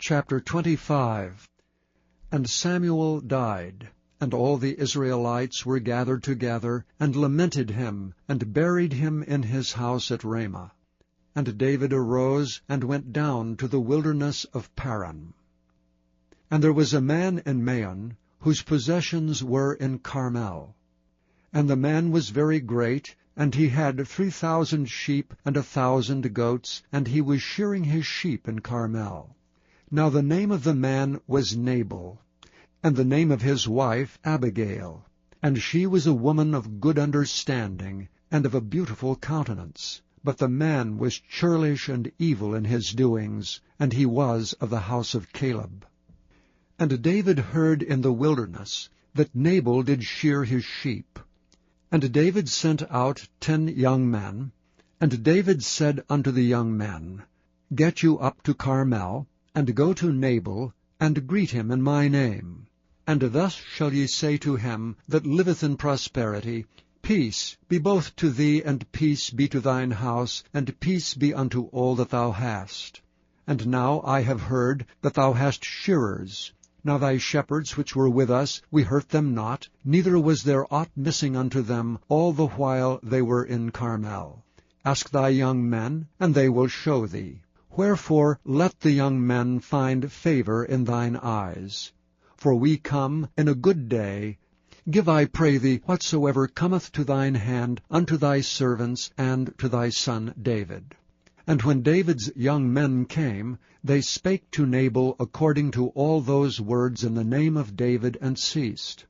Chapter 25. And Samuel died, and all the Israelites were gathered together, and lamented him, and buried him in his house at Ramah. And David arose, and went down to the wilderness of Paran. And there was a man in Maon, whose possessions were in Carmel. And the man was very great, and he had 3,000 sheep and 1,000 goats, and he was shearing his sheep in Carmel. Now the name of the man was Nabal, and the name of his wife Abigail. And she was a woman of good understanding, and of a beautiful countenance. But the man was churlish and evil in his doings, and he was of the house of Caleb. And David heard in the wilderness that Nabal did shear his sheep. And David sent out 10 young men. And David said unto the young men, Get you up to Carmel, and go to Nabal, and greet him in my name. And thus shall ye say to him that liveth in prosperity, Peace be both to thee, and peace be to thine house, and peace be unto all that thou hast. And now I have heard that thou hast shearers. Now thy shepherds which were with us, we hurt them not, neither was there aught missing unto them all the while they were in Carmel. Ask thy young men, and they will show thee. Wherefore let the young men find favor in thine eyes. For we come in a good day. Give, I pray thee, whatsoever cometh to thine hand unto thy servants and to thy son David. And when David's young men came, they spake to Nabal according to all those words in the name of David, and ceased.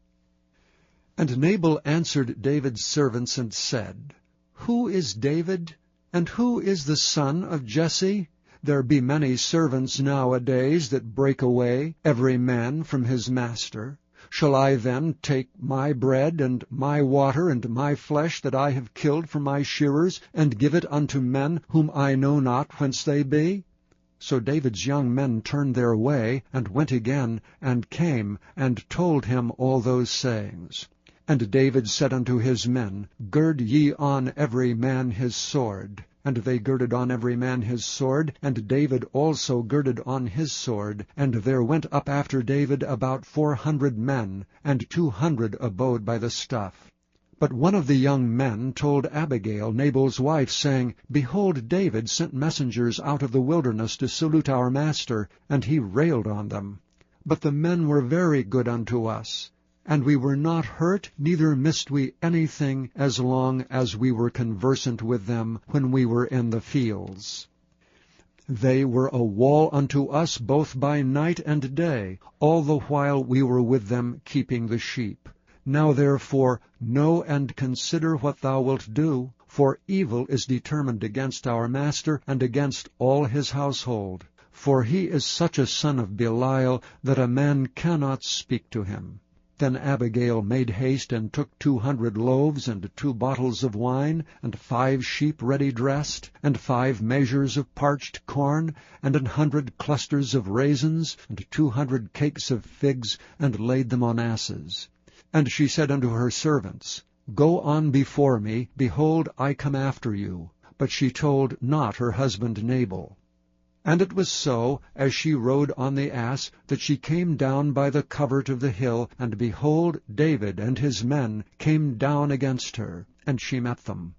And Nabal answered David's servants, and said, Who is David, and who is the son of Jesse? There be many servants nowadays that break away, every man from his master. Shall I then take my bread, and my water, and my flesh that I have killed for my shearers, and give it unto men whom I know not whence they be? So David's young men turned their way, and went again, and came, and told him all those sayings. And David said unto his men, Gird ye on every man his sword. And they girded on every man his sword, and David also girded on his sword. And there went up after David about 400 men, and 200 abode by the stuff. But one of the young men told Abigail, Nabal's wife, saying, Behold, David sent messengers out of the wilderness to salute our master, and he railed on them. But the men were very good unto us. And we were not hurt, neither missed we anything, as long as we were conversant with them when we were in the fields. They were a wall unto us both by night and day, all the while we were with them keeping the sheep. Now therefore know and consider what thou wilt do, for evil is determined against our master and against all his household. For he is such a son of Belial that a man cannot speak to him. Then Abigail made haste, and took 200 loaves, and 2 bottles of wine, and 5 sheep ready dressed, and 5 measures of parched corn, and 100 clusters of raisins, and 200 cakes of figs, and laid them on asses. And she said unto her servants, Go on before me, behold, I come after you. But she told not her husband Nabal. And it was so, as she rode on the ass, that she came down by the covert of the hill, and behold, David and his men came down against her, and she met them.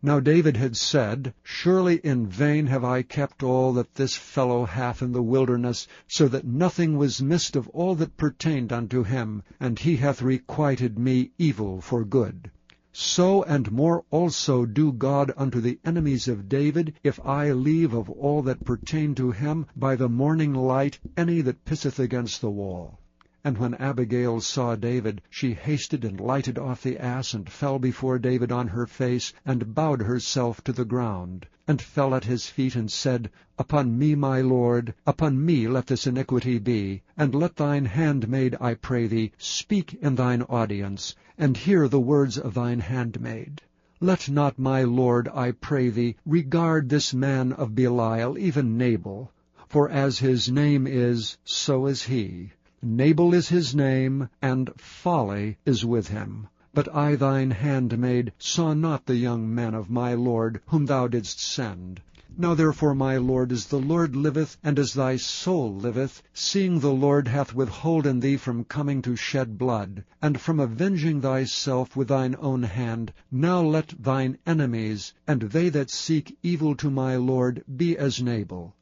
Now David had said, Surely in vain have I kept all that this fellow hath in the wilderness, so that nothing was missed of all that pertained unto him, and he hath requited me evil for good. So and more also do God unto the enemies of David, if I leave of all that pertain to him by the morning light any that pisseth against the wall. And when Abigail saw David, she hasted and lighted off the ass, and fell before David on her face, and bowed herself to the ground, and fell at his feet, and said, Upon me, my lord, upon me let this iniquity be, and let thine handmaid, I pray thee, speak in thine audience, and hear the words of thine handmaid. Let not my lord, I pray thee, regard this man of Belial, even Nabal, for as his name is, so is he. Nabal is his name, and folly is with him. But I thine handmaid saw not the young men of my lord whom thou didst send. Now therefore, my lord, as the Lord liveth, and as thy soul liveth, seeing the Lord hath withholden thee from coming to shed blood, and from avenging thyself with thine own hand, now let thine enemies, and they that seek evil to my lord, be as Nabal.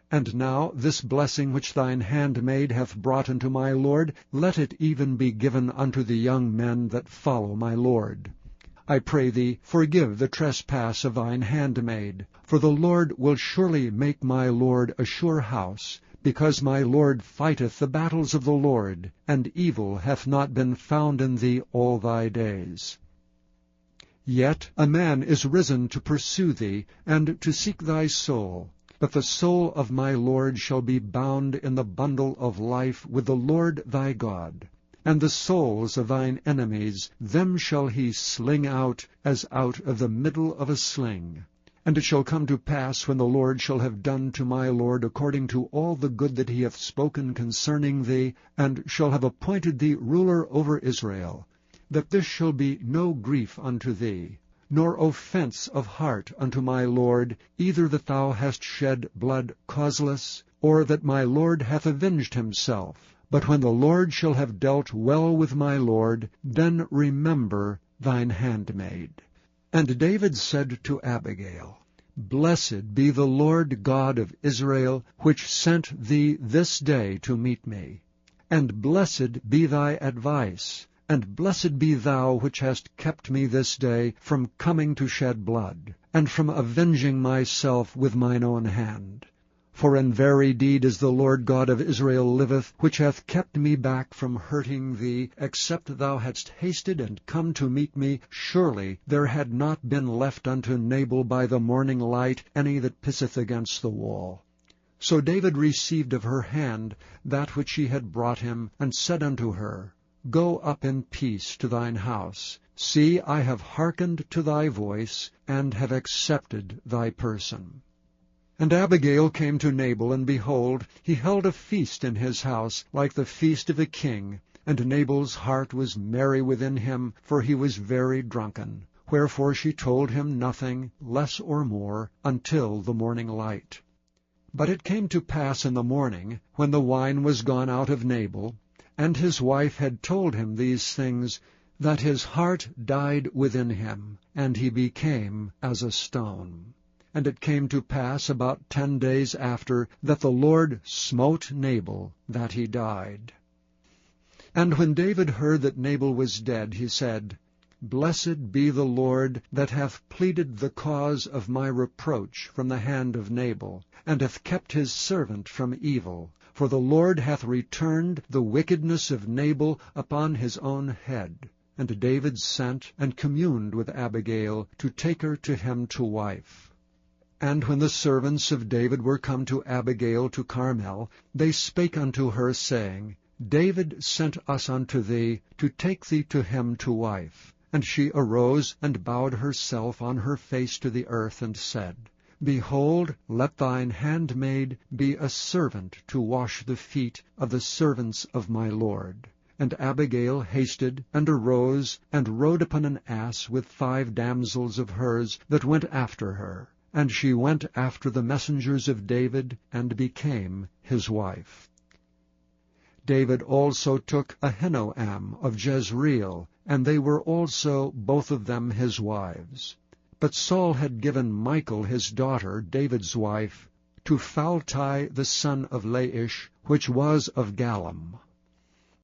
And now this blessing which thine handmaid hath brought unto my lord, let it even be given unto the young men that follow my lord. I pray thee, forgive the trespass of thine handmaid. For the Lord will surely make my lord a sure house, because my lord fighteth the battles of the Lord, and evil hath not been found in thee all thy days. Yet a man is risen to pursue thee, and to seek thy soul. But the soul of my lord shall be bound in the bundle of life with the Lord thy God. And the souls of thine enemies, them shall he sling out, as out of the middle of a sling. And it shall come to pass, when the Lord shall have done to my lord according to all the good that he hath spoken concerning thee, and shall have appointed thee ruler over Israel, that this shall be no grief unto thee, nor offense of heart unto my lord, either that thou hast shed blood causeless, or that my lord hath avenged himself. But when the Lord shall have dealt well with my lord, then remember thine handmaid. And David said to Abigail, Blessed be the Lord God of Israel, which sent thee this day to meet me. And blessed be thy advice, and blessed be thou which hast kept me this day from coming to shed blood, and from avenging myself with mine own hand. For in very deed as the Lord God of Israel liveth, which hath kept me back from hurting thee, except thou hadst hasted and come to meet me, surely there had not been left unto Nabal by the morning light any that pisseth against the wall. So David received of her hand that which she had brought him, and said unto her, Go up in peace to thine house. See, I have hearkened to thy voice, and have accepted thy person. And Abigail came to Nabal, and behold, he held a feast in his house, like the feast of a king. And Nabal's heart was merry within him, for he was very drunken. Wherefore she told him nothing, less or more, until the morning light. But it came to pass in the morning, when the wine was gone out of Nabal, and his wife had told him these things, that his heart died within him, and he became as a stone. And it came to pass about 10 days after, that the Lord smote Nabal, that he died. And when David heard that Nabal was dead, he said, Blessed be the Lord, that hath pleaded the cause of my reproach from the hand of Nabal, and hath kept his servant from evil. For the Lord hath returned the wickedness of Nabal upon his own head. And David sent and communed with Abigail, to take her to him to wife. And when the servants of David were come to Abigail to Carmel, they spake unto her, saying, David sent us unto thee, to take thee to him to wife. And she arose, and bowed herself on her face to the earth, and said, Behold, let thine handmaid be a servant to wash the feet of the servants of my lord. And Abigail hasted, and arose, and rode upon an ass with 5 damsels of hers that went after her. And she went after the messengers of David, and became his wife. David also took Ahinoam of Jezreel, and they were also both of them his wives. But Saul had given Michal his daughter, David's wife, to Phalti the son of Laish, which was of Gallim.